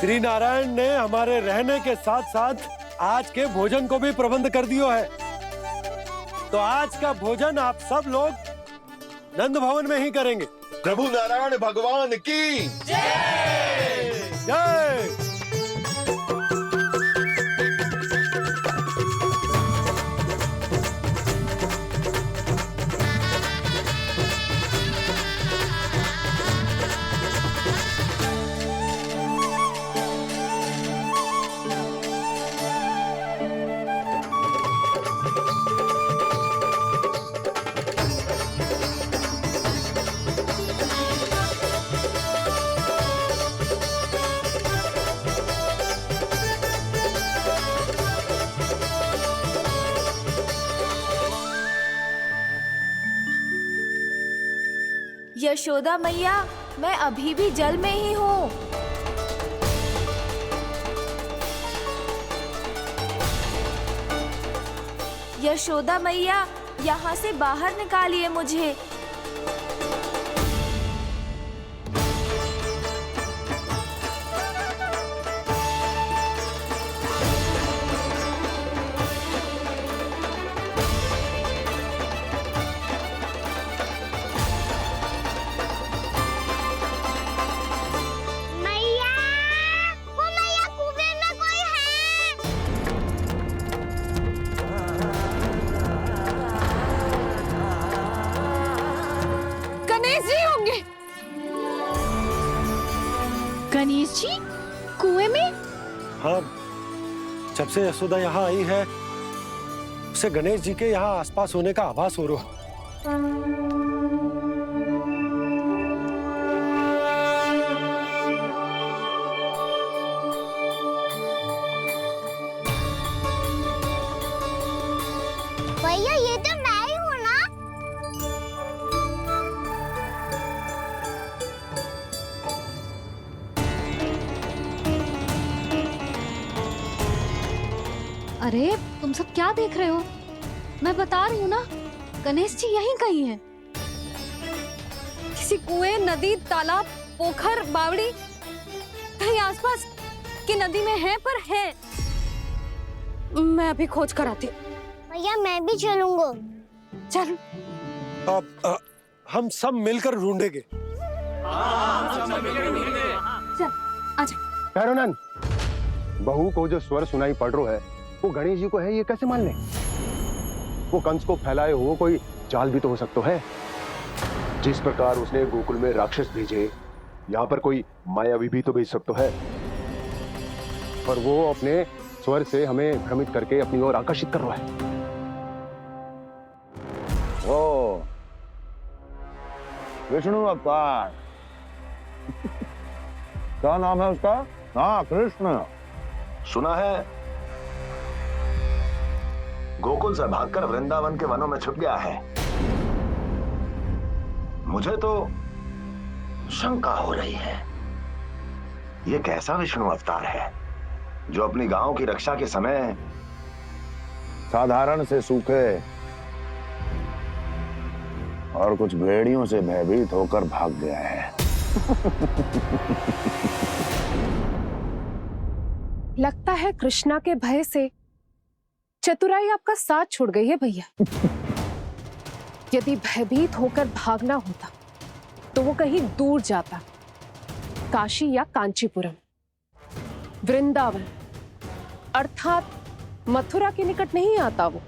श्री नारायण ने हमारे रहने के साथ साथ आज के भोजन को भी प्रबंध कर दियो है। तो आज का भोजन आप सब लोग नंद भवन में ही करेंगे। प्रभु नारायण भगवान की जय जय। यशोदा मैया, मैं अभी भी जल में ही हूँ। यशोदा मैया, यहाँ से बाहर निकालिए मुझे। गणेश जी कुएं में? हाँ, जब से यशोदा यहाँ आई है उसे गणेश जी के यहाँ आसपास होने का आभास हो रहा है। भैया ये तो मैं ही हूँ ना? अरे तुम सब क्या देख रहे हो? मैं बता रही हूँ ना, गणेश जी यहीं कहीं हैं। किसी कुएं, नदी, तालाब, पोखर, बावड़ी कहीं आसपास की नदी में है, पर है। मैं अभी खोज कर आती हूँ। भैया मैं भी चलूंगा। चल। अब हम सब मिलकर ढूंढेंगे। चल आजा। भैरवनंद, बहू को जो स्वर सुनाई पड़ रहा है वो गणेश जी को है, ये कैसे मान ले? वो कंस को फैलाए हुए कोई जाल भी तो हो सकता है। जिस प्रकार उसने गोकुल में राक्षस भेजे, यहाँ पर कोई मायावी भी तो भेज सकता है। पर वो अपने स्वर से हमें भ्रमित करके अपनी ओर आकर्षित कर रहा है। ओ विष्णु अवतार। क्या नाम है उसका? हाँ, कृष्ण। सुना है गोकुल से भागकर वृंदावन के वनों में छुप गया है। मुझे तो शंका हो रही है, ये कैसा विष्णु अवतार है जो अपनी गांव की रक्षा के समय साधारण से सूखे और कुछ भेड़ियों से भयभीत होकर भाग गया है। लगता है कृष्णा के भय से चतुराई आपका साथ छोड़ गई है भैया। यदि भयभीत होकर भागना होता तो वो कहीं दूर जाता, काशी या कांचीपुरम, वृंदावन अर्थात मथुरा के निकट नहीं आता वो।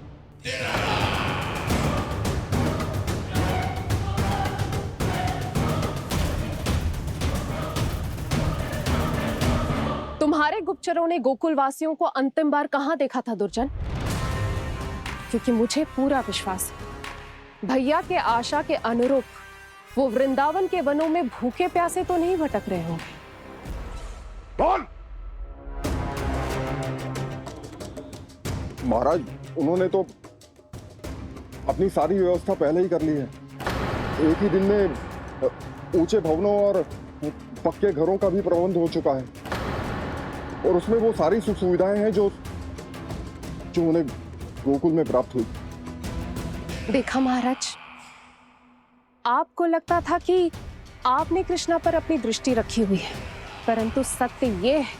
तुम्हारे गुप्तचरों ने गोकुल वासियों को अंतिम बार कहां देखा था दुर्जन? क्योंकि मुझे पूरा विश्वास है भैया के आशा के अनुरूप वो वृंदावन के वनों में भूखे प्यासे तो नहीं भटक रहे होंगे। बोल! महाराज, उन्होंने तो अपनी सारी व्यवस्था पहले ही कर ली है। एक ही दिन में ऊंचे भवनों और पक्के घरों का भी प्रबंध हो चुका है, और उसमें वो सारी सुख सुविधाएं हैं जो उन्हें गोकुल में प्राप्त हुई। देखा महाराज, आपको लगता था कि आपने कृष्णा पर अपनी दृष्टि रखी हुई है, परंतु सत्य ये है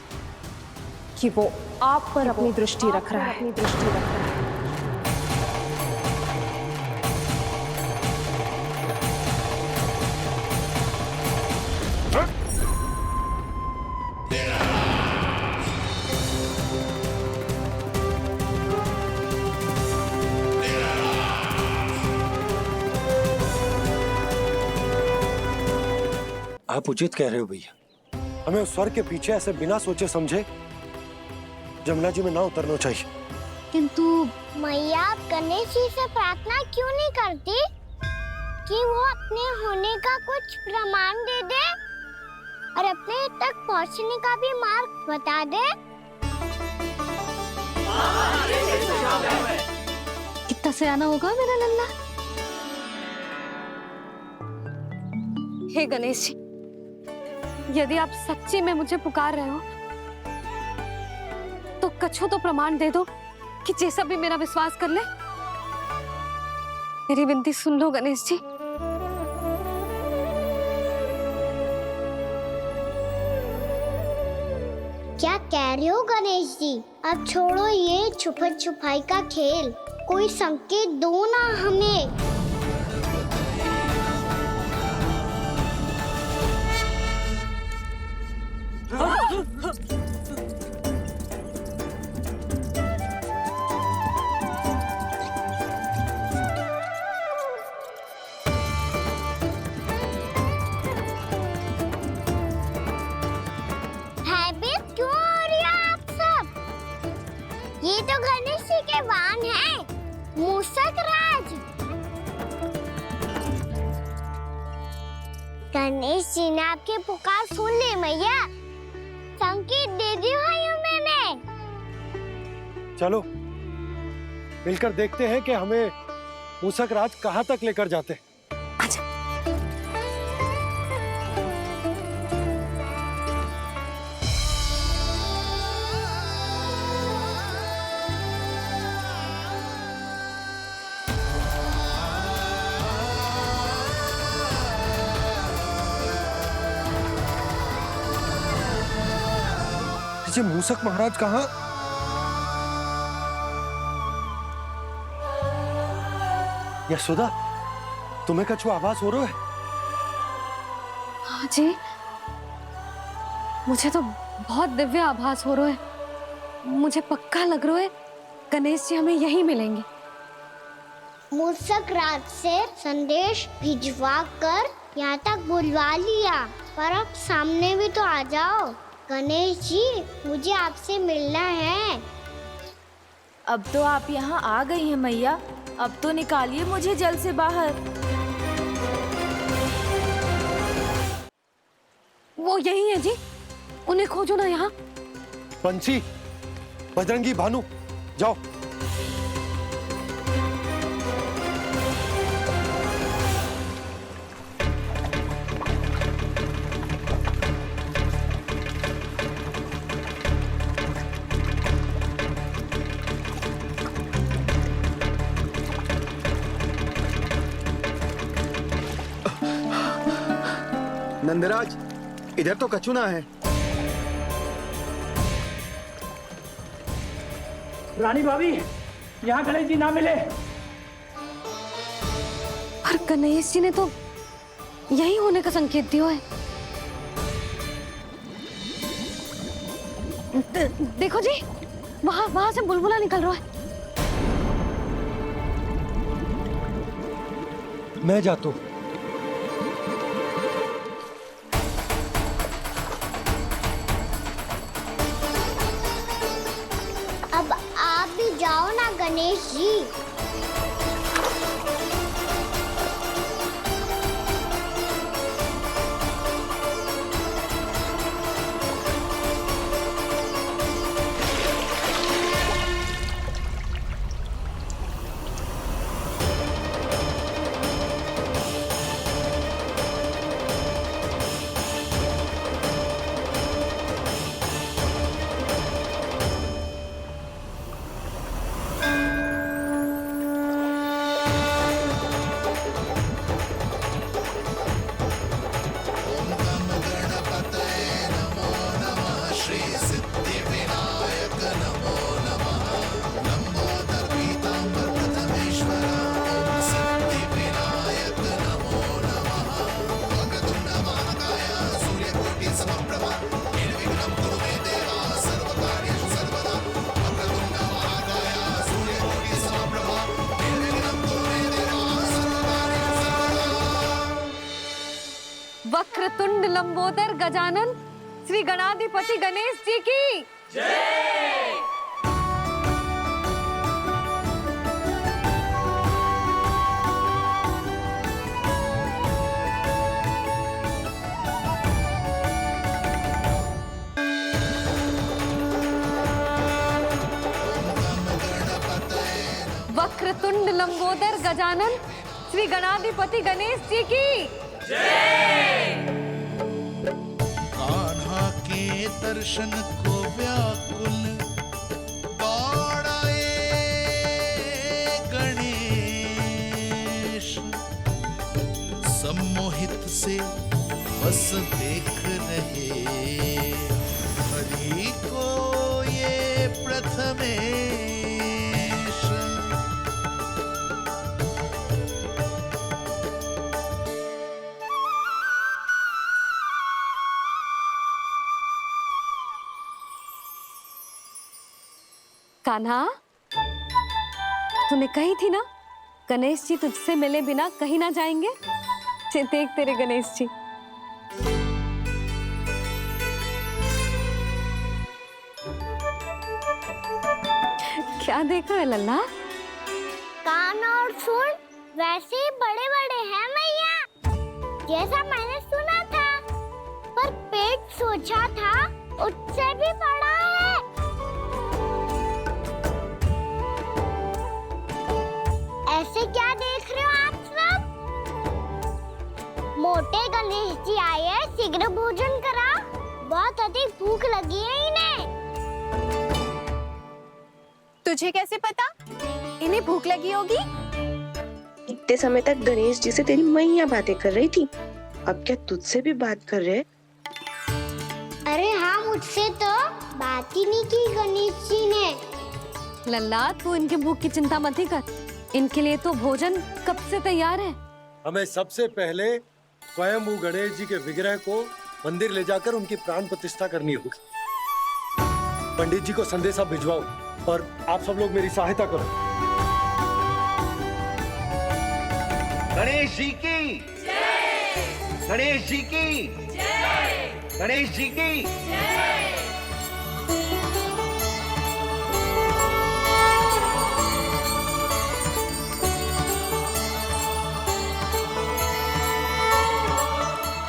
कि वो आप पर अपनी दृष्टि रख रहा है। आप उचित कह रहे हो भैया, हमें उस स्वर के पीछे ऐसे बिना सोचे समझे जमुना जी में ना उतरना चाहिए। किंतु मैया आप गणेश जी से प्रार्थना क्यों नहीं करती कि वो अपने होने का कुछ प्रमाण दे दे और अपने तक पहुंचने का भी मार्ग बता दे? कितना सयाना होगा मेरा लल्ला। हे गणेश जी, यदि आप सच्ची में मुझे पुकार रहे हो तो कछु तो प्रमाण दे दो कि जैसा भी मेरा विश्वास कर ले। मेरी विनती सुन लो गणेश जी। क्या कह रहे हो गणेश जी? अब छोड़ो ये छुपन छुपाई का खेल, कोई संकेत दो ना हमें। भयभीत क्यों हो रही हो आप सब? ये तो गणेश जी के वाहन हैं, मूषक राज। गणेश जी ने आपकी पुकार सुन ली मैया, संकेत दे दी है मैंने। चलो मिलकर देखते हैं कि हमें मूषक राज कहाँ तक लेकर जाते हैं। ये मूषक महाराज कहाँ? यशोदा, तुम्हें कछु आभास हो रहा है? हाँ जी, मुझे तो बहुत दिव्य आभास हो रहा है। मुझे पक्का लग रहा है गणेश जी हमें यहीं मिलेंगे। मूषक राज से संदेश भिजवा कर यहाँ तक बुलवा लिया, पर अब सामने भी तो आ जाओ। गणेश जी, मुझे आपसे मिलना है। अब तो आप यहाँ आ गई हैं मैया, अब तो निकालिए मुझे जल से बाहर। वो यही है जी, उन्हें खोजो ना यहाँ। पंछी, बजरंगी, भानु, जाओ। नंदराज, इधर तो कछुना है। रानी भाभी, यहाँ गणेश जी ना मिले। और गणेश जी ने तो यही होने का संकेत दिया है। देखो जी, वहां से बुलबुला निकल रहा है। मैं जाता हूँ। अब आप भी जाओ ना गणेश जी। लंबोदर गजानन श्री गणाधिपति गणेश जी की जय। वक्रतुंड लंबोदर गजानन श्री गणाधिपति गणेश जी की जय। कान्हा के दर्शन को व्याकुल दौड़ाए गणेश, सम्मोहित से बस देख रहे हरि को ये प्रथमेश। कान्हा, तूने कही थी ना गणेश जी तुझसे मिले बिना कहीं ना जाएंगे। देख तेरे गणेश जी। क्या देख रहा है लल्ला? कान और सुन वैसे ही बड़े बड़े हैं मैया, जैसा मैंने सुना था, पर पेट सोचा था उससे भी बड़ा है। ऐसे क्या देख रहे हो आप सब? मोटे गणेश जी आए हैं, शीघ्र भोजन करा, बहुत अधिक भूख लगी है इन्हें। तुझे कैसे पता इन्हें भूख लगी होगी? इतने समय तक गणेश जी से तेरी मैया बातें कर रही थी, अब क्या तुझसे भी बात कर रहे? अरे हाँ, मुझसे तो बात ही नहीं की गणेश जी ने। लल्ला, तू इनके भूख की चिंता मत ही कर, इनके लिए तो भोजन कब से तैयार है। हमें सबसे पहले स्वयं गणेश जी के विग्रह को मंदिर ले जाकर उनकी प्राण प्रतिष्ठा करनी होगी। पंडित जी को संदेशा भिजवाओ और आप सब लोग मेरी सहायता करो। गणेश जी की जय। गणेश जी की जय। गणेश जी की जय।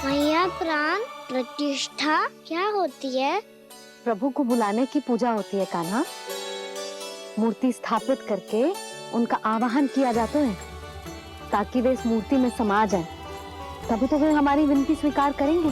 मैया, प्राण प्रतिष्ठा क्या होती है? प्रभु को बुलाने की पूजा होती है कान्हा। मूर्ति स्थापित करके उनका आवाहन किया जाता है ताकि वे इस मूर्ति में समा जाएं। तभी तो वे हमारी विनती स्वीकार करेंगे।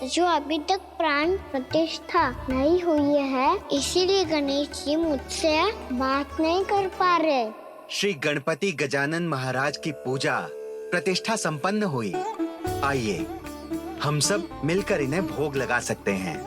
जो अभी तक प्राण प्रतिष्ठा नहीं हुई है, इसीलिए गणेश जी मुझसे बात नहीं कर पा रहे। श्री गणपति गजानन महाराज की पूजा प्रतिष्ठा संपन्न हुई। आइए हम सब मिलकर इन्हें भोग लगा सकते हैं।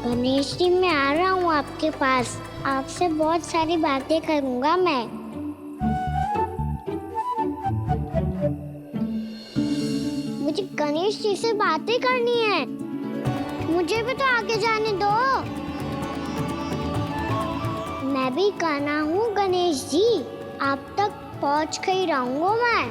गणेश जी, मैं आ रहा हूँ आपके पास, आपसे बहुत सारी बातें करूँगा मैं। मुझे गणेश जी से बातें करनी है, मुझे भी तो आगे जाने दो। मैं भी कान्हा हूँ गणेश जी, आप तक पहुँच कर ही रहूँगा मैं।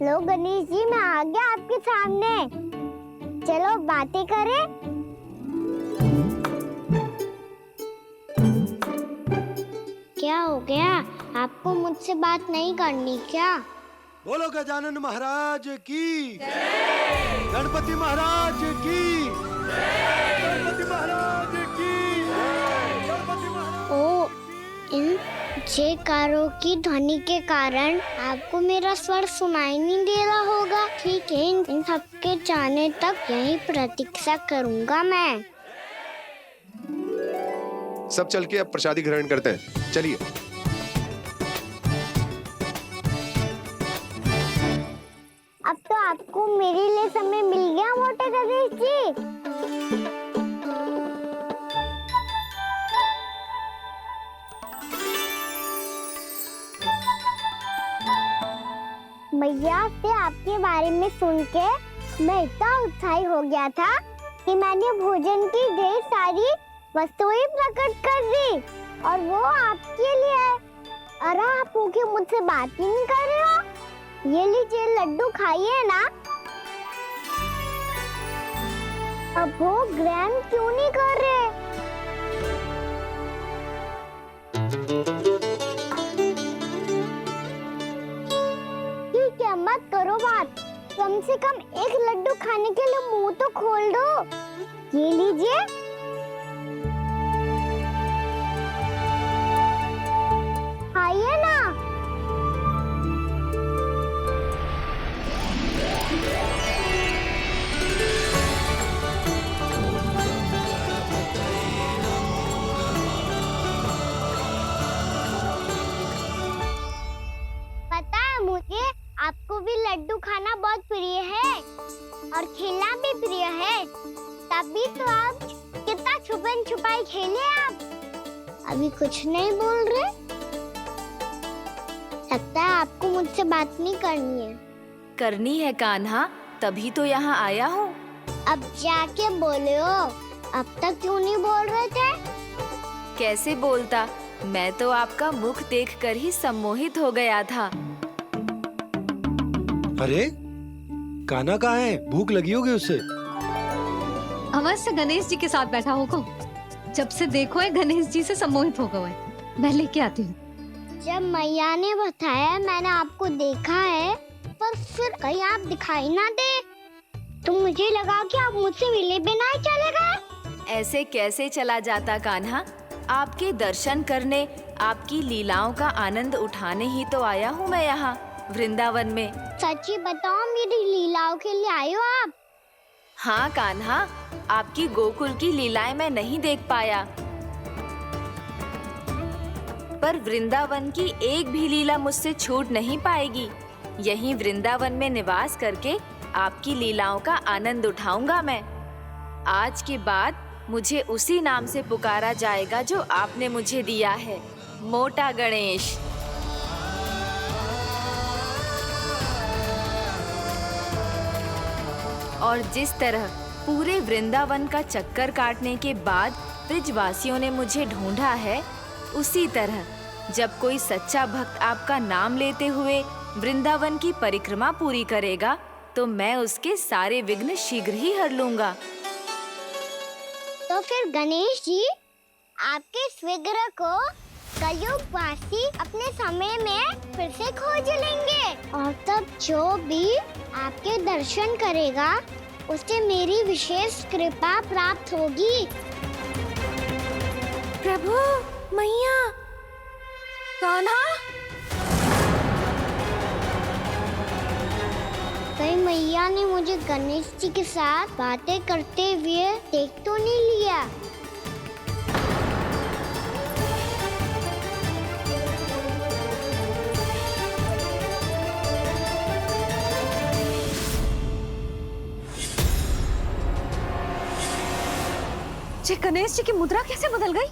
लो गणेश जी, मैं आ गया आपके सामने, चलो बातें करें। क्या हो गया, आपको मुझसे बात नहीं करनी क्या? बोलो गजानन महाराज की जय। गणपति महाराज की जय। गणपति महाराज की जय। गणपति महाराज। ओ, इन जयकारों की ध्वनि के कारण आपको मेरा स्वर सुनाई नहीं दे रहा होगा। ठीक है, इन सबके जाने तक यही प्रतीक्षा करूंगा मैं। सब चल के अब प्रसादी ग्रहण करते हैं, चलिए। अब तो आपको मेरे लिए समय मिल गया मोटे गणेश जी। मैया से आपके बारे में सुन के मैं इतना उत्साही हो गया था कि मैंने भोजन की ढेर सारी वस्तुएं प्रकट कर दी और वो आपके लिए। अरे आप भूखे मुझसे बात ही नहीं कर रहे हो। ये लीजिए लड्डू खाइए ना। अब वो ग्रैंड क्यों नहीं कर रहे? ठीक है, मत करो बात। कम से कम एक लड्डू खाने के लिए मुंह तो खोल दो। ये लीजिए। खाइए ना। पता है मुझे आपको भी लड्डू खाना बहुत प्रिय है और खेलना भी प्रिय है। तभी तो आप कितना छुपन छुपाई खेले। आप अभी कुछ नहीं बोल रहे। लगता है आपको मुझसे बात नहीं करनी है। करनी है कान्हा, तभी तो यहाँ आया हूँ। अब जाके बोले हो। अब तक क्यों नहीं बोल रहे थे? कैसे बोलता, मैं तो आपका मुख देखकर ही सम्मोहित हो गया था। अरे कान्हा कहाँ है? भूख लगी होगी उससे। अवश्य गणेश जी के साथ बैठा होगा। जब से देखो है गणेश जी से सम्मोहित हो गए। मैं लेके आती हूँ। जब मैया ने बताया मैंने आपको देखा है, पर फिर कहीं आप दिखाई ना दे तो मुझे लगा कि आप मुझसे मिले बिना ही चले गए। ऐसे कैसे चला जाता कान्हा? आपके दर्शन करने, आपकी लीलाओं का आनंद उठाने ही तो आया हूँ मैं यहाँ वृंदावन में। सच्ची बताओ, मेरी लीलाओं के लिए आए हो आप? हाँ कान्हा, आपकी गोकुल की लीलाएं मैं नहीं देख पाया, पर वृंदावन की एक भी लीला मुझसे छूट नहीं पाएगी। यहीं वृंदावन में निवास करके आपकी लीलाओं का आनंद उठाऊंगा मैं। आज के बाद मुझे उसी नाम से पुकारा जाएगा जो आपने मुझे दिया है, मोटा गणेश। और जिस तरह पूरे वृंदावन का चक्कर काटने के बाद ब्रिजवासियों ने मुझे ढूंढा है, उसी तरह जब कोई सच्चा भक्त आपका नाम लेते हुए वृंदावन की परिक्रमा पूरी करेगा तो मैं उसके सारे विघ्न शीघ्र ही हर लूंगा। तो फिर गणेश जी, आपके इस विग्रह को कलयुगवासी अपने समय में फिर से खोज लेंगे और तब जो भी आपके दर्शन करेगा उसे मेरी विशेष कृपा प्राप्त होगी। प्रभु, मैया, कान्हा। कहीं मैया ने मुझे गणेश जी के साथ बातें करते हुए देख तो नहीं लिया? जी गणेश जी की मुद्रा कैसे बदल गई?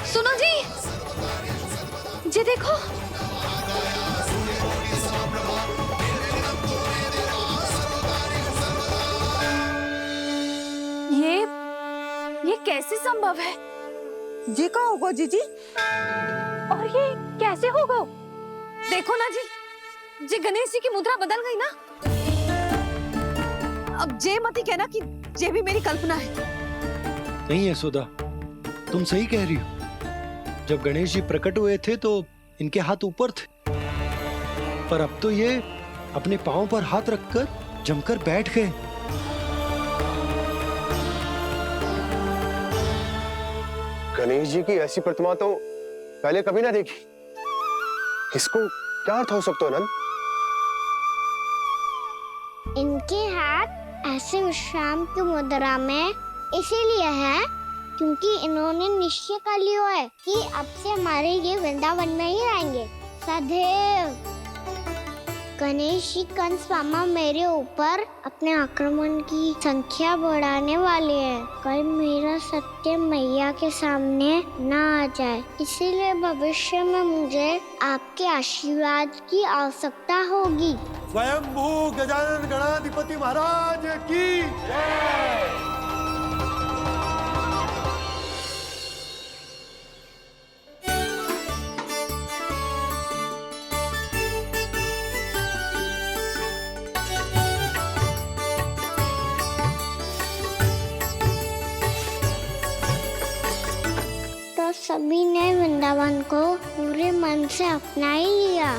सुनो जी, जी देखो। ये कैसे संभव है? जी का होगा जीजी? और ये कैसे होगा? देखो ना जी, जी गणेश जी की मुद्रा बदल गई ना। अब जे मत ही कहना कि ये भी मेरी कल्पना है। नहीं यशोदा, तुम सही कह रही हो। जब गणेश जी प्रकट हुए थे तो इनके हाथ ऊपर थे, पर अब तो ये अपने पांव पर हाथ रखकर जमकर बैठ गए। गणेश जी की ऐसी प्रतिमा तो पहले कभी ना देखी। इसको क्या अर्थ हो सकता है नंद? इनके हाथ ऐसे विश्राम की मुद्रा में इसीलिए है क्योंकि इन्होंने निश्चय कर लिया है कि अब से हमारे ये वृंदावन में ही रहेंगे सदैव। गणेश जी कंस मामा मेरे ऊपर अपने आक्रमण की संख्या बढ़ाने वाले हैं। कल मेरा सत्य मैया के सामने ना आ जाए, इसीलिए भविष्य में मुझे आपके आशीर्वाद की आवश्यकता होगी। स्वयंभू गजानन गणाधिपति महाराज की जय। तो सभी ने वृंदावन को पूरे मन से अपना ही लिया।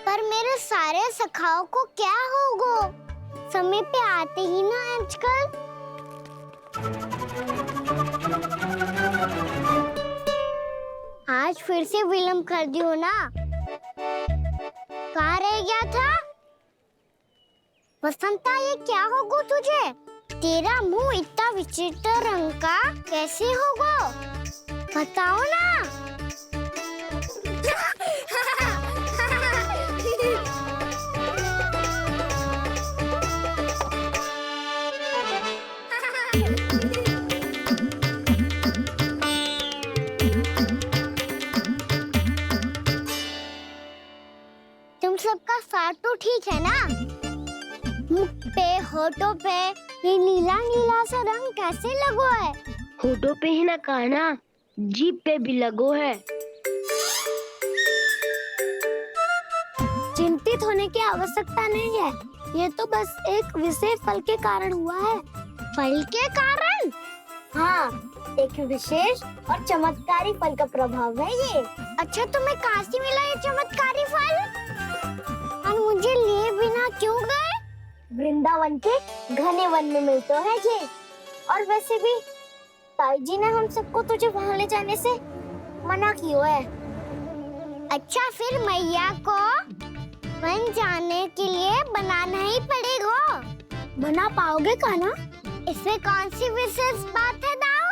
पर मेरे सारे सखाओं को क्या होगा? समय पे आते ही ना आजकल। आज फिर से विलम्ब कर दियो ना। कहाँ रह गया था? वसंता, ये क्या होगा तुझे? तेरा मुंह इतना विचित्र रंग का कैसे होगा? बताओ ना। तुम सबका साथ तो ठीक है ना? मुख पे, होठों पे ये नीला नीला सा रंग कैसे लगो है? होठों पे ही ना कान्हा, जीभ पे भी लगो है। चिंतित होने की आवश्यकता नहीं है, ये तो बस एक विशेष फल के कारण हुआ है। फल के कारण? हाँ, एक विशेष और चमत्कारी फल का प्रभाव है ये। अच्छा, तुम्हें कहाँ से मिला ये चमत्कारी फल? और मुझे लिए बिना क्यों गए? वृंदावन के घने वन में मिलते हैं ये। और वैसे भी ताई जी ने हम सबको तुझे वहाँ ले जाने से मना किया है। अच्छा, फिर मैया को वन जाने के लिए बनाना ही पड़ेगा। बना पाओगे कान्हा? इसमें कौन सी विशेष बात है दाऊ?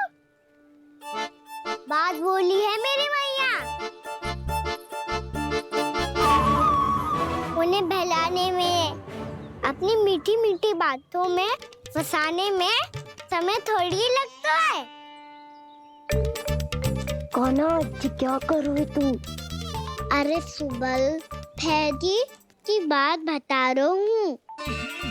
बात बोली है मेरी मैया। उन्हें बहलाने में, अपनी मीठी मीठी बातों में फंसाने में समय थोड़ी ही लगता है। कान्हा, क्या करोगे तू? अरे सुबल, फैजी की बात बता रहा हूँ।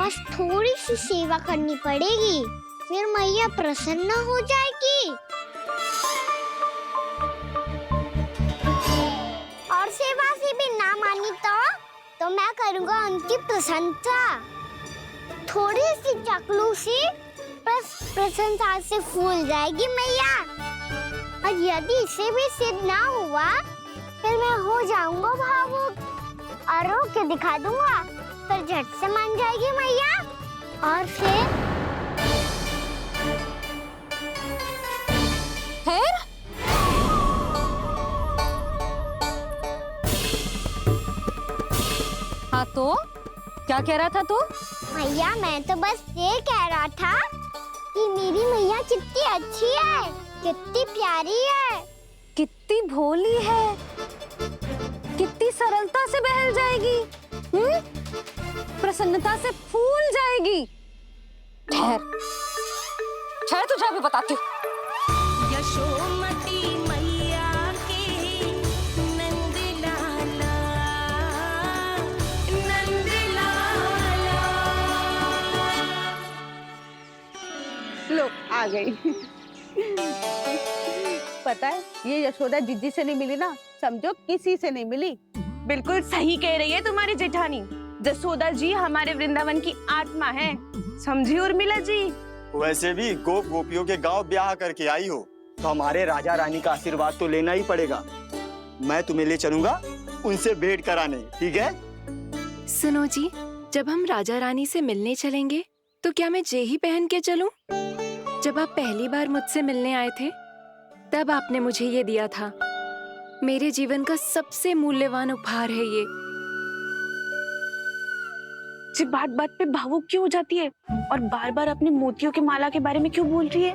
बस थोड़ी सी सेवा करनी पड़ेगी, फिर मैया प्रसन्न हो जाएगी। और सेवा से भी ना मानी तो मैं करूँगा उनकी प्रशंसा। थोड़ी सी चाकलूसी बस प्रशंसा से फूल जाएगी मैया। और यदि इसे भी सिद्ध ना हुआ, फिर मैं हो जाऊंगा भावुक और रो के दिखा दूंगा, फिर झट से मान जाएगी मैया। और फिर हाँ, तो क्या कह रहा था तू? मैया, मैं तो बस ये कह रहा था कि मेरी मैया कितनी अच्छी है, कितनी प्यारी है, कितनी भोली है, कितनी सरलता से बहल जाएगी, प्रसन्नता से फूल जाएगी। ठहर, तुझे अभी बताती हूँ। यशोमती मैया के नंद लाला, नंद लाला। लो, आ गई। पता है, ये यशोदा जीजी से नहीं मिली ना, समझो किसी से नहीं मिली। बिल्कुल सही कह रही है तुम्हारी जेठानी। जसोदा जी हमारे वृंदावन की आत्मा है, समझी उर्मिला जी। वैसे भी गोप गोपियों के गांव ब्याह करके आई हो, तो हमारे राजा रानी का आशीर्वाद तो लेना ही पड़ेगा। मैं तुम्हें ले चलूंगा उनसे भेंट कराने, ठीक है? सुनो जी, जब हम राजा रानी से मिलने चलेंगे तो क्या मैं जे ही पहन के चलूं? जब आप पहली बार मुझसे मिलने आए थे, तब आपने मुझे ये दिया था। मेरे जीवन का सबसे मूल्यवान उपहार है ये। बात बात पे भावुक क्यों हो जाती है और बार बार अपने मोतियों की माला के बारे में क्यों बोल रही है?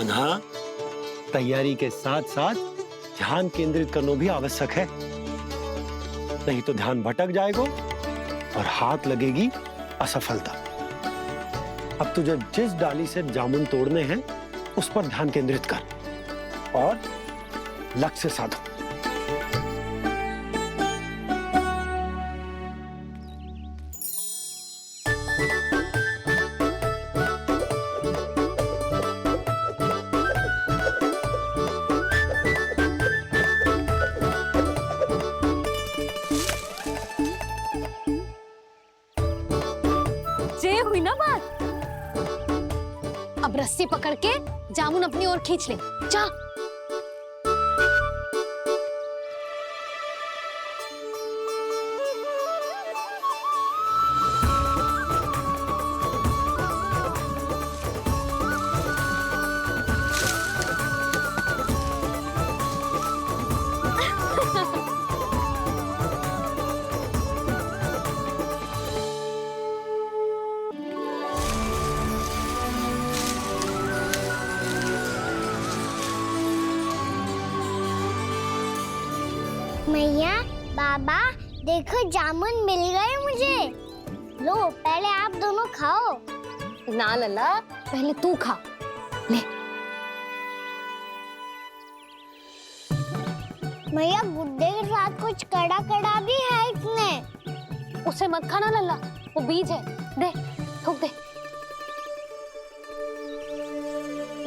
कान्हा, तैयारी के साथ साथ ध्यान केंद्रित करना भी आवश्यक है, नहीं तो ध्यान भटक जाएगा और हाथ लगेगी असफलता। अब तुझे जिस डाली से जामुन तोड़ने हैं उस पर ध्यान केंद्रित कर और लक्ष्य साधो। ये हुई ना बात। अब रस्सी पकड़ के जामुन अपनी ओर खींच ले। जा। मैया, बाबा, देखो जामुन मिल गए मुझे। लो, पहले आप दोनों खाओ। ना लल्ला, पहले तू खा। ले। मैया, गुड्डे के साथ कुछ कड़ा कड़ा भी है इसमें। उसे मत खाना लल्ला, वो बीज है। दे, थूक दे।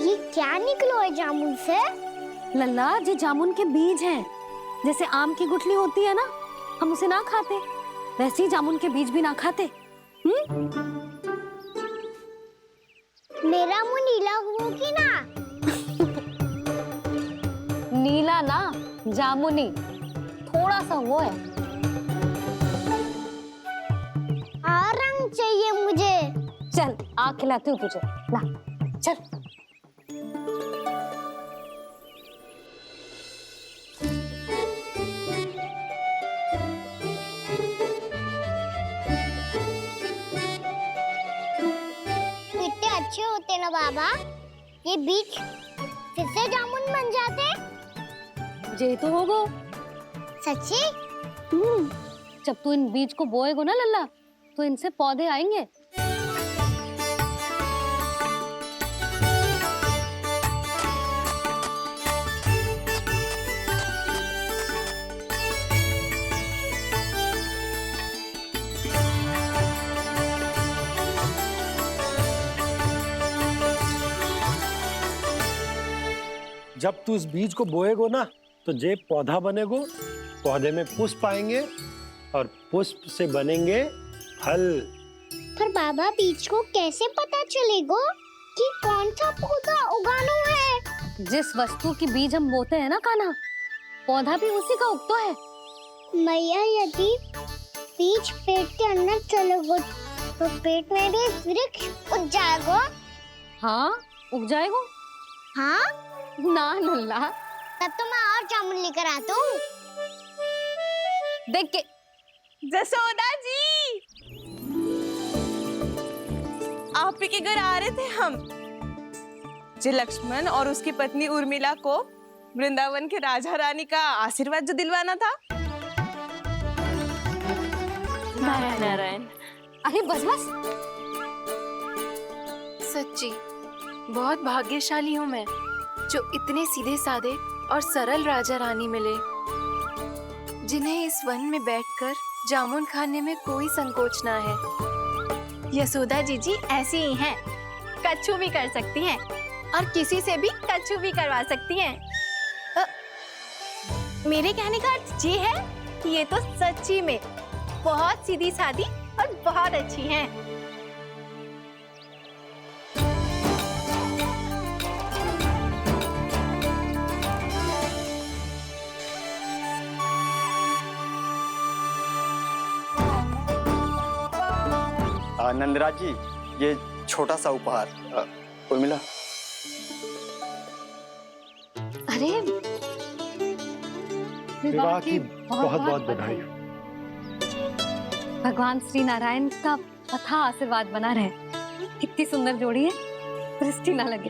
ये क्या निकलो है जामुन से? लल्ला, ये जामुन के बीज हैं। जैसे आम की गुठली होती है ना, हम उसे ना खाते, वैसे ही जामुन के बीज भी ना खाते। मेरा मुंह नीला हुआ कि ना? नीला ना, जामुनी, थोड़ा सा वो है। और रंग चाहिए मुझे। चल, आ खिलाती हूँ तुझे। ला, चल। अच्छे होते ना बाबा, ये बीज फिर से जामुन बन जाते। ये तो होगा। सच्ची? जब तू इन बीज को बोएगा ना लल्ला, तो इनसे पौधे आएंगे। जब तू इस बीज को बोएगो ना, तो जे पौधा बनेगो, पौधे में पुष्प आएंगे और पुष्प से बनेंगे फल। पर बाबा, बीज को कैसे पता चलेगा कि कौन सा पौधा उगाना है? जिस वस्तु की बीज हम बोते हैं ना कान्हा, पौधा भी उसी का उगता है। मैया, यदि बीज पेट के अंदर चलेगा तो पेट में भी वृक्ष उग जाएगा। हाँ, उग जाएगा। हाँ? ना लल्ला, तब तो मैं और जामुन लेकर आता हूँ। देख के। जसोदा जी, आप ही के घर आ रहे थे हम। जो लक्ष्मण और उसकी पत्नी उर्मिला को वृंदावन के राजा रानी का आशीर्वाद जो दिलवाना था। नारायण नारायण। अरे बस बस। सच्ची बहुत भाग्यशाली हूँ मैं, जो इतने सीधे साधे और सरल राजा रानी मिले, जिन्हें इस वन में बैठकर जामुन खाने में कोई संकोच ना है। यशोदा जी ऐसी ही हैं, कच्छू भी कर सकती हैं और किसी से भी कच्छू भी करवा सकती हैं। मेरे कहने का अर्थ ये है कि ये तो सच्ची में बहुत सीधी सादी और बहुत अच्छी हैं। नंदराज जी, ये छोटा सा उपहार। उर्मिला। अरे विवाह की बहुत बहुत बधाई। भगवान श्री नारायण का अथाह आशीर्वाद बना रहे। कितनी सुंदर जोड़ी है, दृष्टि ना लगे।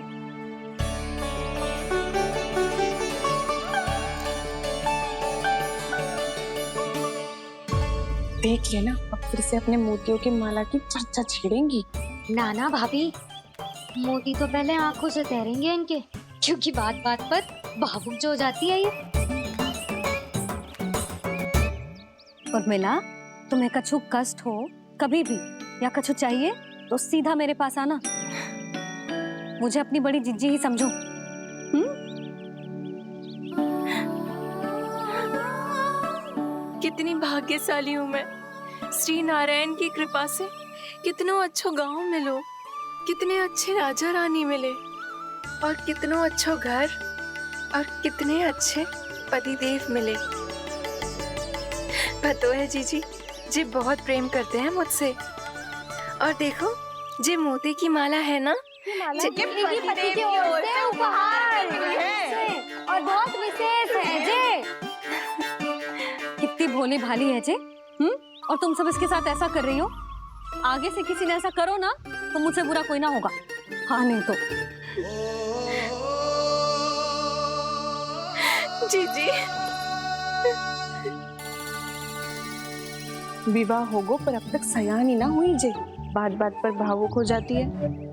देख लेना, अब फिर से अपने मोतियों की माला की चर्चा छेड़ेंगी। नाना भाभी, मोती तो पहले आंखों से तैरेंगे इनके, क्योंकि बात बात पर भावुक जो हो जाती है ये। उर्मिला, तुम्हें कछु कष्ट हो कभी भी या कछु चाहिए तो सीधा मेरे पास आना। मुझे अपनी बड़ी जिज्जी ही समझो। कितनी भाग्यशाली हूँ मैं, श्री नारायण की कृपा से कितनों अच्छो गांव मिलो, कितने अच्छे राजा रानी मिले और कितनों अच्छो घर और कितने अच्छे पतिदेव मिले। पतो है जीजी जी बहुत प्रेम करते हैं मुझसे, और देखो जे मोती की माला है ना, पति की ओर से उपहार और बहुत विशेष है जे। कितनी भोली भाली है जे, और तुम सब इसके साथ ऐसा कर रही हो। आगे से किसी ने ऐसा करो ना तो मुझसे बुरा कोई ना होगा। हाँ नहीं तो जीजी विवाह होगो पर अब तक सयान ही ना हुई जे, बात बात पर भावुक हो जाती है।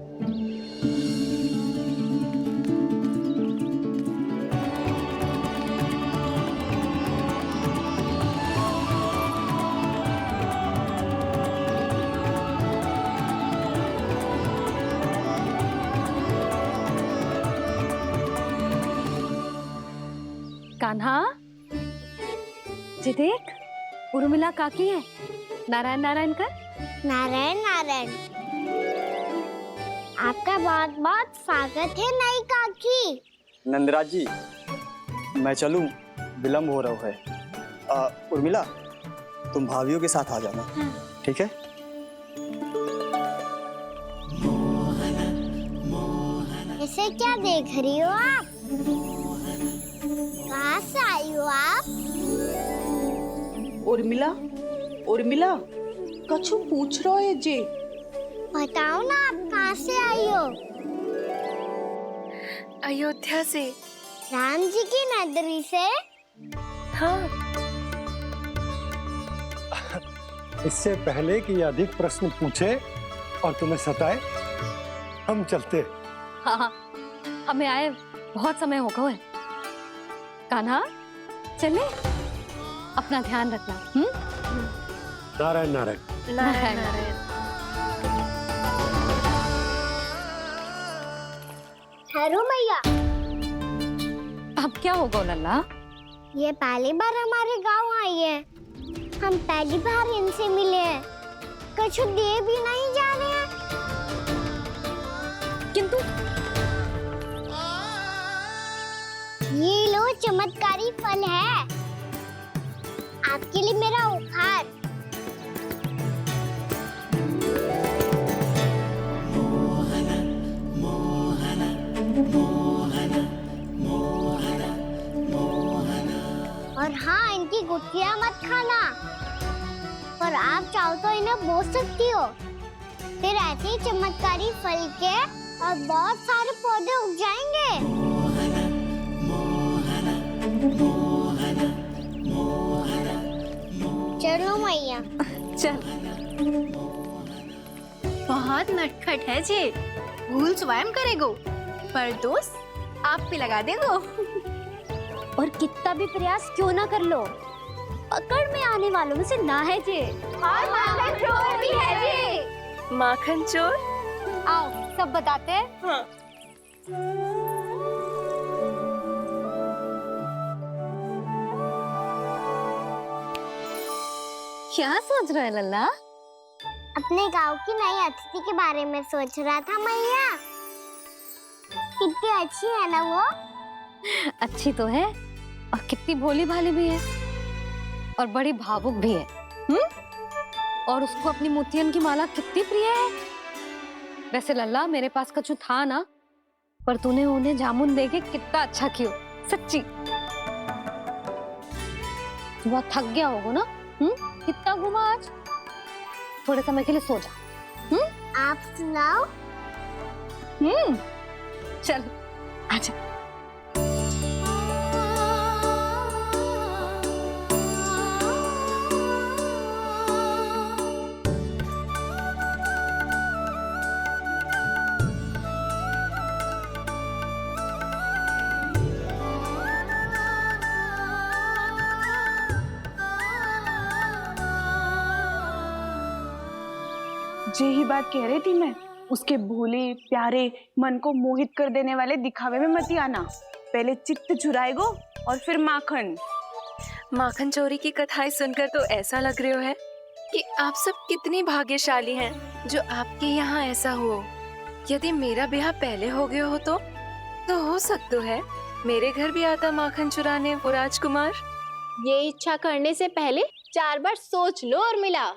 कान्हा जी देख, उर्मिला काकी है। नारायण नारायण कर। नारायण नारायण। आपका बहुत बहुत स्वागत है नई काकी। नंदराज जी, मैं चलूं, विलम्ब हो रहा है। उर्मिला, तुम भाभियों के साथ आ जाना, ठीक है? इसे क्या देख रही हो आप? कहाँ से आई हो आप? उर्मिला, उर्मिला, कछु पूछ रहा है जी। बताओ ना आप कहाँ से आई हो? अयोध्या से। राम जी की नगरी से? हाँ। इससे पहले कि ये अधिक प्रश्न पूछे और तुम्हें सताए, हम चलते। हाँ, हमें आए बहुत समय हो गया है। कान्हा चले, अपना ध्यान रखना। नारायण नारायण। नारायण नारायण। ठहरो मैया। अब क्या होगा लल्ला? ये पहली बार हमारे गांव आई है, हम पहली बार इनसे मिले हैं, कुछ दे भी नहीं जा रहे हैं। किंतु ये लो चमत्कारी फल है, आपके लिए मेरा उपहार। और हाँ, इनकी गुठलियां मत खाना, पर आप चाहो तो इन्हें बो सकती हो, फिर ऐसे ही चमत्कारी फल के और बहुत सारे पौधे उग जाएंगे। चलो मैया। चल। बहुत नटखट है जे, भूल स्वयं करेगो, पर दोस्त आप पे लगा देगो। और कितना भी प्रयास क्यों ना कर लो, पकड़ में आने वालों में से ना है जे। और माखन चोर भी है जे। माखन चोर? आओ सब बताते हैं। हाँ। क्या सोच रहा है लल्ला? अपने गांव की नई अतिथि के बारे में सोच रहा था मैया। कितनी अच्छी है ना वो? अच्छी तो है, और कितनी भोली भाली भी है, और बड़ी भावुक भी है। और उसको अपनी मोतियन की माला कितनी प्रिय है। वैसे लल्ला, मेरे पास कछु था ना, पर तूने उन्हें जामुन देके कितना अच्छा किया, सच्ची। तू बहुत थक गया होगा ना? कितना घूमा आज? थोड़े समय के लिए सो जा। आप सुनाओ। चल आजा। यही बात कह रही थी मैं, उसके भोले प्यारे मन को मोहित कर देने वाले दिखावे में मत आना। पहले चित्त चुराएगो और फिर माखन। माखन चोरी की कथाएं सुनकर तो ऐसा लग रहा है कि आप सब कितनी भाग्यशाली हैं जो आपके यहाँ ऐसा हो। यदि मेरा ब्याह पहले हो गया हो तो हो सकता है मेरे घर भी आता माखन चुराने वो राजकुमार। ये इच्छा करने से पहले 4 बार सोच लो और मिला।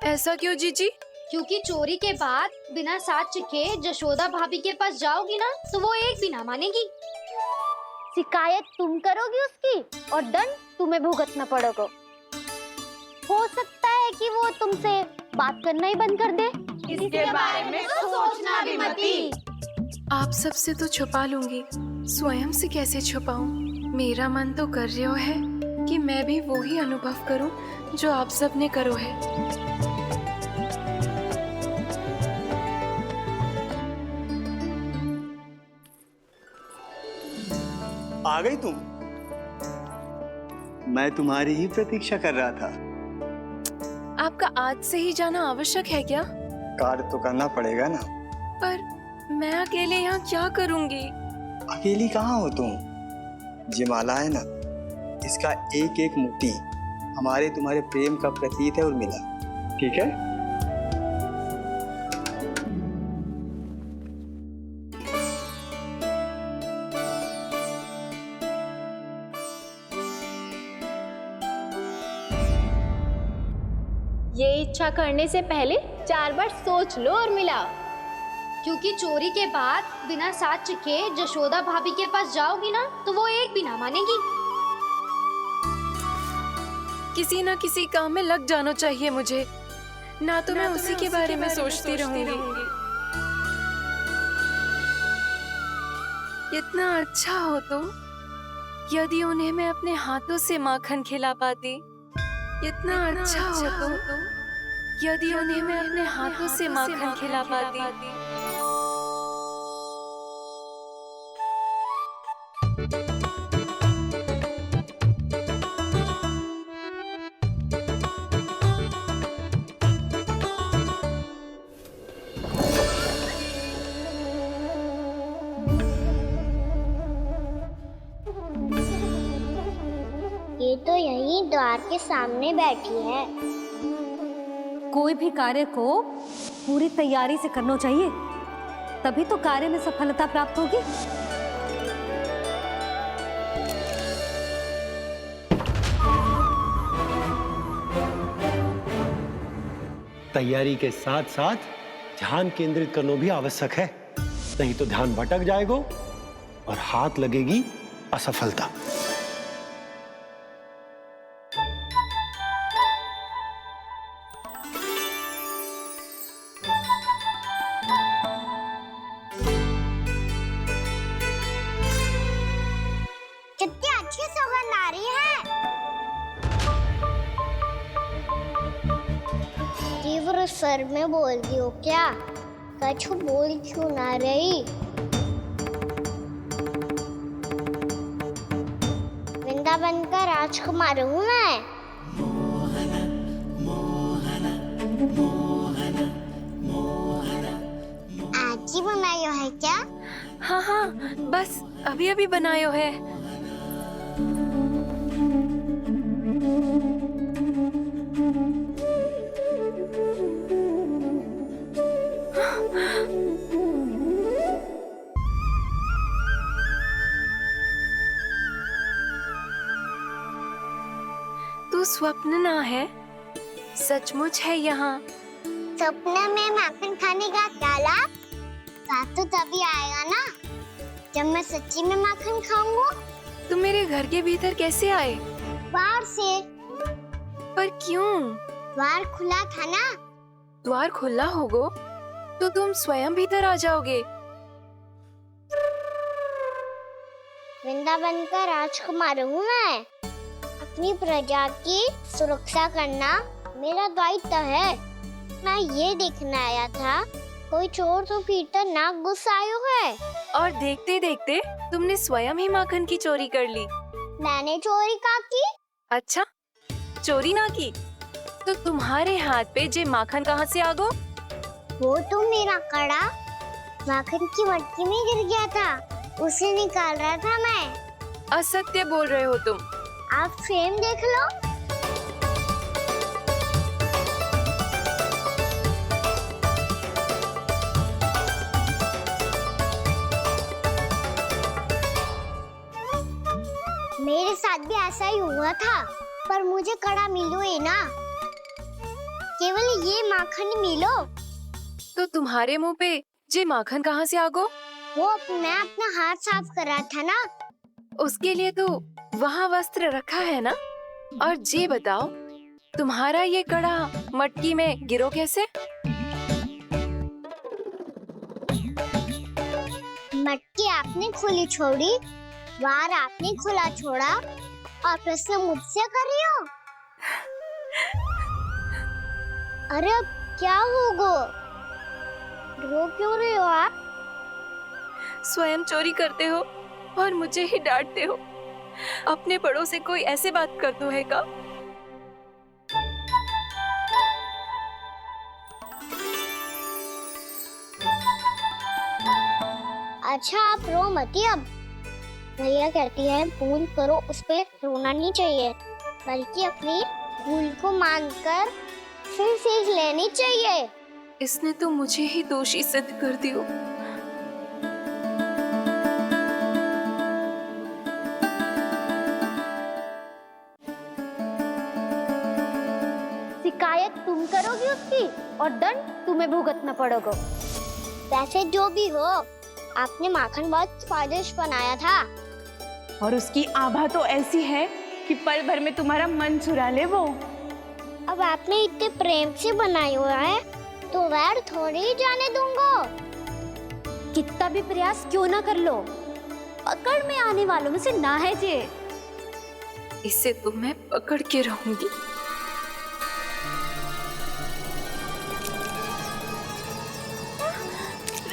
ऐसा क्यों जीजी? क्योंकि चोरी के बाद बिना साथ चिखे जशोदा भाभी के पास जाओगी ना तो वो एक भी ना मानेगी। शिकायत तुम करोगी उसकी और दंड तुम्हें भुगतना पड़ेगा। हो सकता है कि वो तुमसे बात करना ही बंद कर दे। इसके बारे में तो सोचना भी मती। आप सबसे तो छुपा लूंगी, स्वयं से कैसे छुपाऊं? मेरा मन तो कर रहा है कि मैं भी वो ही अनुभव करूं जो आप सब ने करो है। आ गई तुम? मैं तुम्हारी ही प्रतीक्षा कर रहा था। आपका आज से ही जाना आवश्यक है क्या? कार्य तो करना पड़ेगा ना। पर मैं अकेले यहाँ क्या करूँगी? अकेली कहाँ हो तुम? ये माला है ना, इसका एक एक मोती हमारे तुम्हारे प्रेम का प्रतीक है उर्मिला, ठीक है? ये इच्छा करने से पहले 4 बार सोच लो और मिला। क्योंकि चोरी के बाद बिना साथ चिखे जशोदा भाभी के पास जाओगी ना तो वो एक भी ना मानेगी। किसी न किसी काम में लग जाना चाहिए मुझे, ना तो मैं उसी के बारे में सोचती रहूंगी। इतना अच्छा हो तो यदि उन्हें मैं अपने हाथों से माखन खिला पाती। इतना अच्छा हो तो यदि उन्हें मैं अपने हाथों से माखन खिला पाती। ये तो यहीं द्वार के सामने बैठी है। कोई भी कार्य को पूरी तैयारी से करना चाहिए, तभी तो कार्य में सफलता प्राप्त होगी। तैयारी के साथ साथ ध्यान केंद्रित करना भी आवश्यक है, नहीं तो ध्यान भटक जाएगा और हाथ लगेगी असफलता। कितनी अच्छी सुगंध आ रही है। तीव्र स्वर में बोलती हो क्या? कछु बोल क्यों ना रही? वृंदावन का राजकुमार हूँ मैं। आज ही बनायो है क्या? हाँ हाँ, बस अभी अभी बनायो है। तू स्वप्न ना है, सचमुच है यहाँ। सपने में माखन खाने का क्या लाभ? रात तो तभी आएगा ना जब मैं सच्ची में माखन खाऊंगा। तुम मेरे घर के भीतर कैसे आए? बाहर से। पर क्यों? द्वार खुला था ना। द्वार खुला होगा तो तुम स्वयं भीतर आ जाओगे। वृंदावन का राजकुमार हूँ मैं। अपनी प्रजा की सुरक्षा करना मेरा दायित्व है। मैं ये देखने आया था कोई चोर तो भीतर ना घुस आयो है। और देखते देखते तुमने स्वयं ही माखन की चोरी कर ली। मैंने चोरी का की? अच्छा, चोरी ना की तो तुम्हारे हाथ पे जे माखन कहाँ से आ गो? वो तो मेरा कड़ा माखन की मटकी में गिर गया था, उसे निकाल रहा था मैं। असत्य बोल रहे हो तुम। आप फ्रेम देख लो। मेरे साथ भी ऐसा ही हुआ था, पर मुझे कड़ा मिलो है ना, केवल ये माखन मिलो। तो तुम्हारे मुंह पे ये माखन कहाँ से आ गो? वो मैं अपना हाथ साफ कर रहा था ना। उसके लिए तो वहाँ वस्त्र रखा है ना। और ये बताओ, तुम्हारा ये कड़ा मटकी में गिरो कैसे? मटकी आपने खुली छोड़ी, वार आपने खुला छोड़ा, और प्रश्न मुझसे कर रही हो? अरे अब क्या होगा? रो क्यों रहे हो आप? स्वयं चोरी करते हो और मुझे ही डांटते हो। अपने बड़ों से कोई ऐसे बात करते है का? अच्छा आप रो मती। अब भैया कहती है भूल करो, उस पे रोना नहीं चाहिए, बल्कि अपनी भूल को मानकर फिर सीख लेनी चाहिए। इसने तो मुझे ही दोषी सिद्ध कर दिया। शिकायत तुम करोगी उसकी और दंड तुम्हें भुगतना पड़ेगा। वैसे जो भी हो, आपने माखन बहुत स्वादिष्ट बनाया था। और उसकी आभा तो ऐसी है कि पल भर में तुम्हारा मन चुरा ले वो। अब आपने इतने प्रेम से बनाया हुआ है तो वैर थोड़ी ही जाने दूंगा। कितना भी प्रयास क्यों ना कर लो, पकड़ में आने वालों में से ना है जे। इसे तो मैं पकड़ के रहूंगी।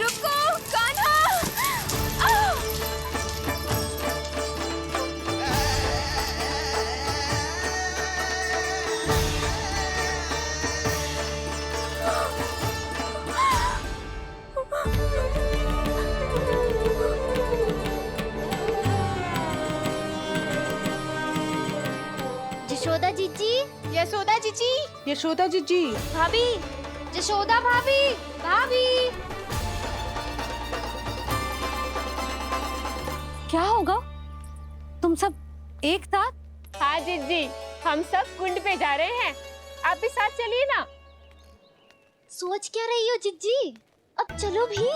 रुको कान्हा! यशोदा जीजी, यशोदा जीजी, यशोदा जीजी, भाभी, यशोदा भाभी, भाभी। क्या होगा? तुम सब एक साथ? हाँ जीजी, हम सब कुंड पे जा रहे हैं, आप भी साथ चलिए ना। सोच क्या रही हो जीजी? अब चलो भी।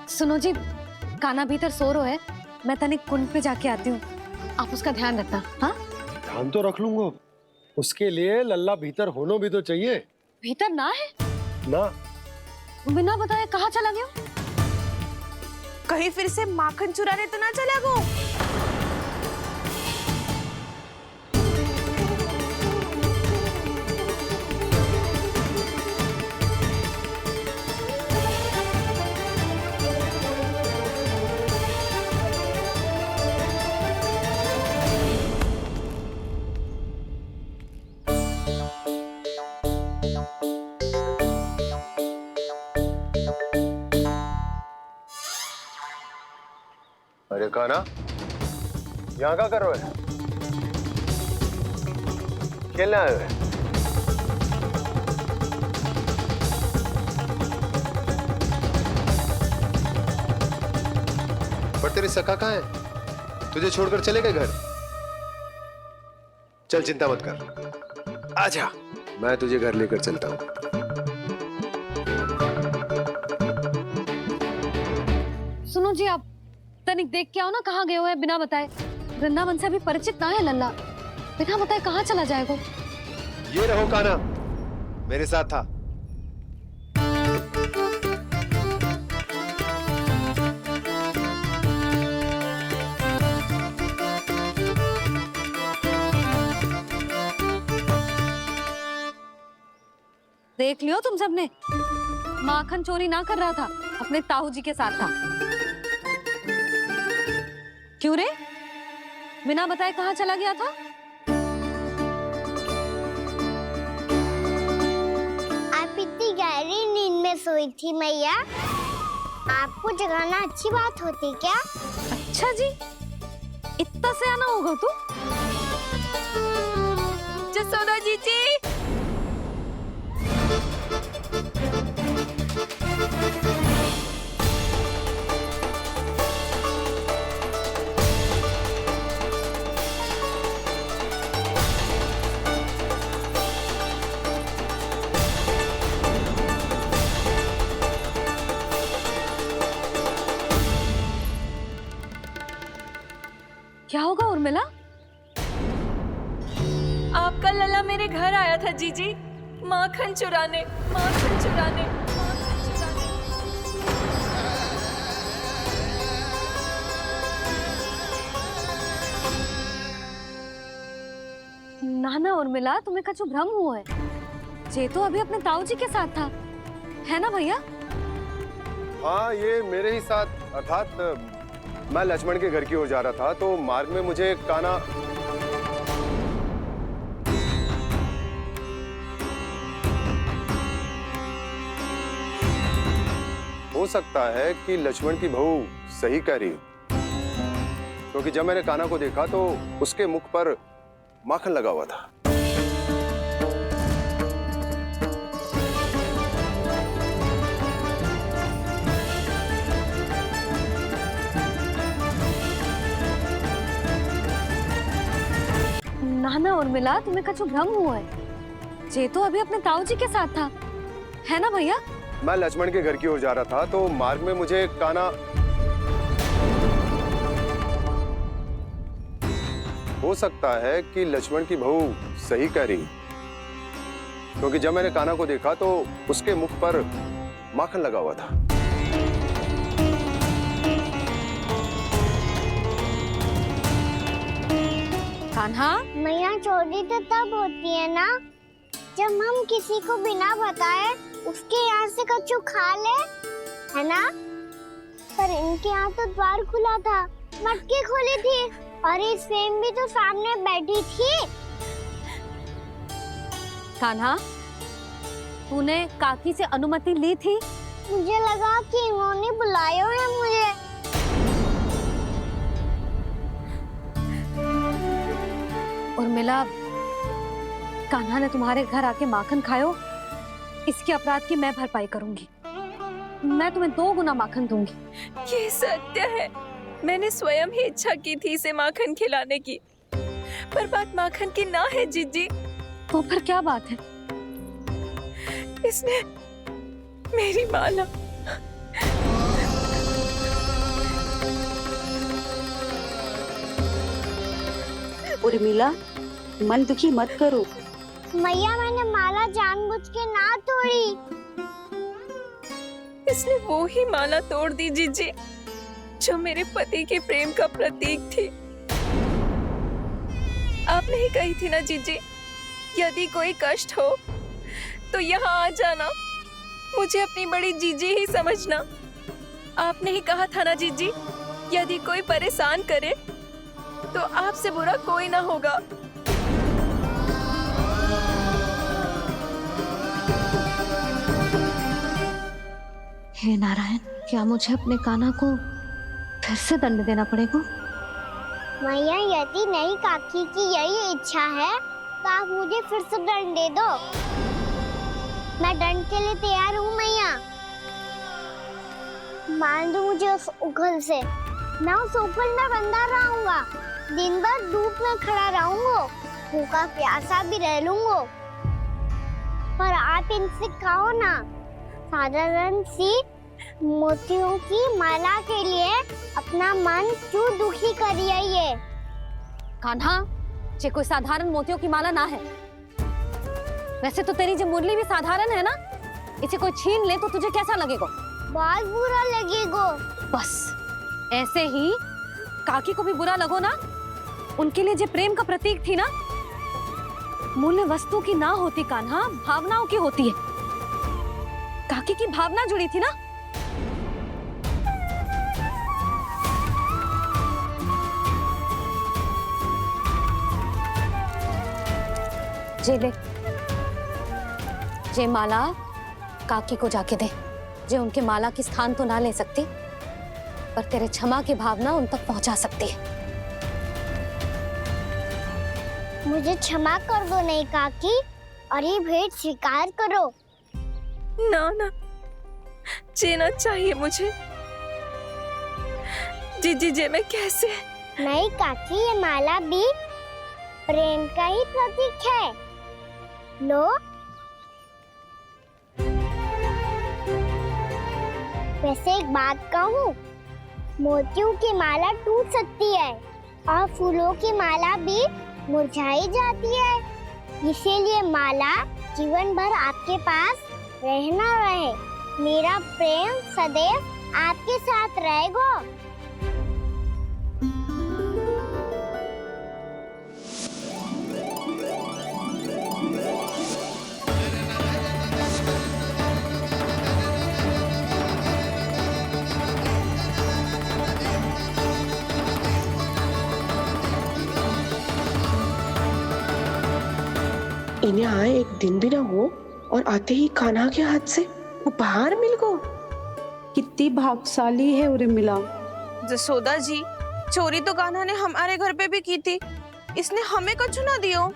सुनो जी, कान्हा भीतर सो रहा है, मैं तनिक कुंड पे जाके आती हूँ, आप उसका ध्यान रखना। हाँ, ध्यान तो रख लूंगा, उसके लिए लल्ला भीतर होना भी तो चाहिए। भीतर ना है ना? बिना बताए कहाँ चला गया? कहीं फिर से माखन चुराने तो ना चला गो। अरे कान्हा, यहाँ क्या कर रहे हो? खेलने आए हुए? पर तेरे सखा कहाँ है? तुझे छोड़कर चले गए घर? चल चिंता मत कर, आजा, मैं तुझे घर लेकर चलता हूँ। सुनो जी, आप तनिक देख के आओ ना कहाँ गए हुए हैं बिना बताए। वृंदावन से अभी परिचित ना है लल्ला, बिना बताए कहाँ चला जाएगा? ये रहो कान्हा, मेरे साथ था। देख लियो तुम सबने, माखन चोरी ना कर रहा था, अपने ताऊ जी के साथ था। क्यों रे, बिना बताए कहाँ चला गया था? आप इतनी गहरी नींद हुई थी मैया। आपको जगाना अच्छी बात होती क्या? अच्छा जी, इतना से आना होगा तू? जसोदा जीजी, क्या होगा उर्मिला? आपका लला मेरे घर आया था जीजी, माखन चुराने, माखन चुराने, माखन चुराने। ना ना उर्मिला, तुम्हें कछु भ्रम हुआ है। जे तो अभी अपने ताऊ जी के साथ था, है ना भैया? हाँ, ये मेरे ही साथ, अर्थात मैं लक्ष्मण के घर की ओर जा रहा था तो मार्ग में मुझे कान्हा हो सकता है कि लक्ष्मण की बहू सही कह रही, क्योंकि जब मैंने कान्हा को देखा तो उसके मुख पर माखन लगा हुआ था। ना ना उर्मिला, तुम्हें कछु भ्रम हुआ है। जे तो अभी अपने ताऊ जी के साथ था, है ना भैया? मैं लक्ष्मण के घर की ओर जा रहा था तो मार्ग में मुझे कान्हा हो सकता है कि लक्ष्मण की बहू सही कह रही, क्योंकि जब मैंने कान्हा को देखा तो उसके मुख पर माखन लगा हुआ था। कान्हा, मैया चोरी तो तब होती है ना जब हम किसी को बिना बताए उसके यहाँ से कछु खा ले, है ना? पर इनके यहाँ तो द्वार खुला था, मटकी खोली थी और इस फेम भी तो सामने बैठी थी। कान्हा, तूने काकी से अनुमति ली थी? मुझे लगा कि इन्होंने बुलाया है मुझे। उर्मिला, कान्हा ने तुम्हारे घर आके माखन खायो, इसके अपराध की मैं भरपाई करूंगी। मैं तुम्हें 2 गुना माखन दूंगी। ये सत्य है, मैंने स्वयं ही इच्छा की थी इसे माखन खिलाने की, पर बात माखन की ना है जीजी। तो फिर क्या बात है? इसने मेरी माला उर्मिला, मन दुखी मत करो। मैया, मैंने माला जानबूझ के ना तोड़ी। इसने वो ही माला तोड़ दी जीजी जो मेरे पति के प्रेम का प्रतीक थी। आपने ही कही थी ना जीजी, यदि कोई कष्ट हो तो यहाँ आ जाना, मुझे अपनी बड़ी जीजी ही समझना। आपने ही कहा था ना जीजी, यदि कोई परेशान करे तो आपसे बुरा कोई ना होगा। हे नारायण, क्या मुझे अपने कान्हा को फिर से दंड देना पड़ेगा? मैया, यदि नहीं काकी की यही इच्छा है तो आप मुझे फिर से दंड दे दो। मैं दंड के लिए तैयार हूँ मैया। मान दो मुझे उस उखल से, मैं उस उखल में बंधा रहूंगा, दिन भर धूप में खड़ा रहूंगा, भूखा प्यासा भी रह लूंगा। पर आप इनसे कहो ना, साधारण सी मोतियों की माला के लिए अपना मन क्यों दुखी करिए? ये कान्हा, ये कोई साधारण मोतियों की माला ना है। वैसे तो तेरी जो मुरली भी साधारण है ना, इसे कोई छीन ले तो तुझे कैसा लगेगा? बहुत बुरा लगेगा। बस ऐसे ही काकी को भी बुरा लगो ना। उनके लिए जो प्रेम का प्रतीक थी ना, मूल्य वस्तु की ना होती कान्हा, भावनाओं की होती है। काकी की भावना जुड़ी थी ना। जे ले, जे माला काकी को जाके दे। जो उनके माला की स्थान तो ना ले सकती, पर तेरे क्षमा की भावना उन तक पहुंचा सकती है। मुझे क्षमा कर दो नहीं काकी, और ये भेंट स्वीकार करो। ना ना, जीना चाहिए मुझे। जीजी जे मैं कैसे? नहीं काकी, ये माला भी प्रेम का ही प्रतीक है। लो। वैसे एक बात कहूँ, मोतियों की माला टूट सकती है और फूलों की माला भी मुरझाई जाती है, इसीलिए माला जीवन भर आपके पास रहना रहे। मेरा प्रेम सदैव आपके साथ रहेगा। इन्हें आए एक दिन भी ना हो और आते ही कान्हा के हाथ से वो बाहर मिल गो। कितनी भाग्यशाली है उरे मिला। जसोदा जी, चोरी तो कान्हा ने हमारे घर पे भी की थी, इसने हमें कछु ना दियो।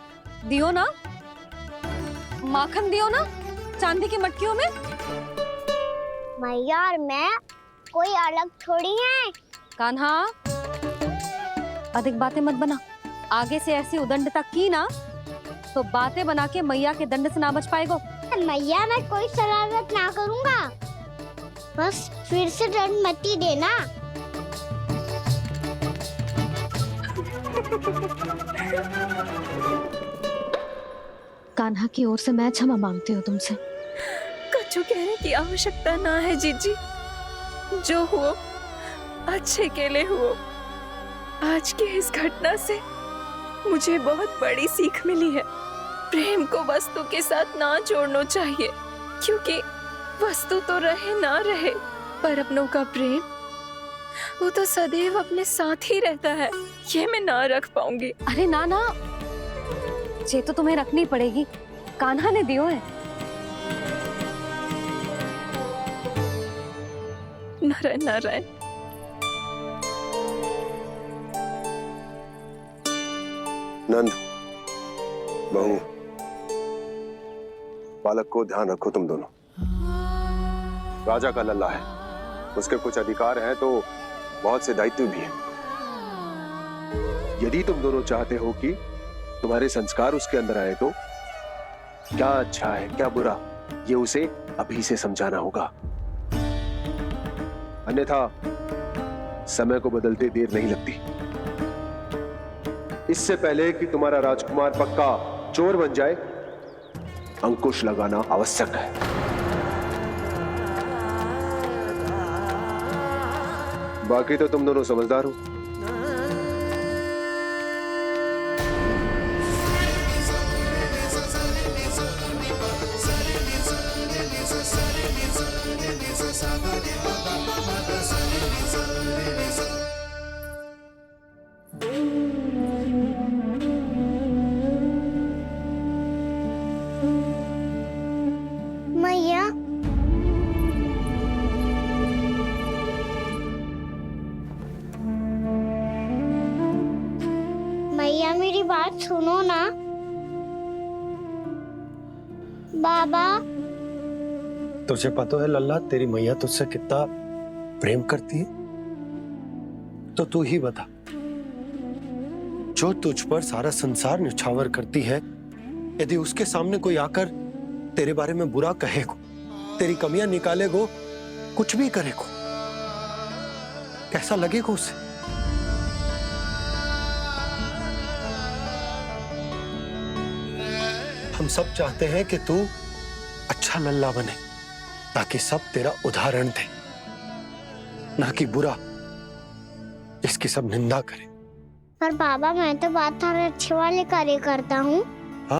दियो ना, माखन दियो ना, चांदी की मटकियों में। मैया और मैं कोई अलग थोड़ी हैं। कान्हा, अधिक बातें मत बना। आगे से ऐसी उदंडता की ना तो बातें बना के मैया के दंड से ना बच पाएगो। मैया, मैं कोई शरारत ना करूँगा, बस फिर से दंड मत ही देना। कान्हा की ओर से मैं क्षमा मांगती हूँ तुमसे। कछु कहने की आवश्यकता ना है जीजी, जो हुआ अच्छे के लिए हुआ। आज की इस घटना से मुझे बहुत बड़ी सीख मिली है। प्रेम को वस्तु के साथ ना जोड़ना चाहिए, क्योंकि वस्तु तो रहे ना रहे, पर अपनों का प्रेम वो तो सदैव अपने साथ ही रहता है। ये मैं ना रख पाऊंगी। अरे ना ना, ये तो तुम्हें रखनी पड़ेगी। कान्हा ने दियो है। नारायण नारायण। नंद, बहू, बालक को ध्यान रखो तुम दोनों। राजा का लल्ला है, उसके कुछ अधिकार हैं तो बहुत से दायित्व भी हैं। यदि तुम दोनों चाहते हो कि तुम्हारे संस्कार उसके अंदर आए तो क्या अच्छा है क्या बुरा, ये उसे अभी से समझाना होगा। अन्यथा समय को बदलते देर नहीं लगती। इससे पहले कि तुम्हारा राजकुमार पक्का चोर बन जाए, अंकुश लगाना आवश्यक है। बाकी तो तुम दोनों समझदार हो। मैया, मैया मेरी बात सुनो ना। बाबा, तुझे पता है लल्ला, तेरी मैया तुझसे कितना प्रेम करती है, तो तू ही बता, जो तुझ पर सारा संसार न्यौछावर करती है, यदि उसके सामने कोई आकर तेरे बारे में बुरा कहेगो, तेरी कमियां निकालेगो, कुछ भी करेगो, कैसा लगेगा उसे? हम सब चाहते हैं कि तू अच्छा लल्ला बने, ताकि सब तेरा उदाहरण दे, ना कि बुरा जिसकी सब निंदा करे। पर बाबा, मैं तो बात हर अच्छे वाले कार्य करता हूँ।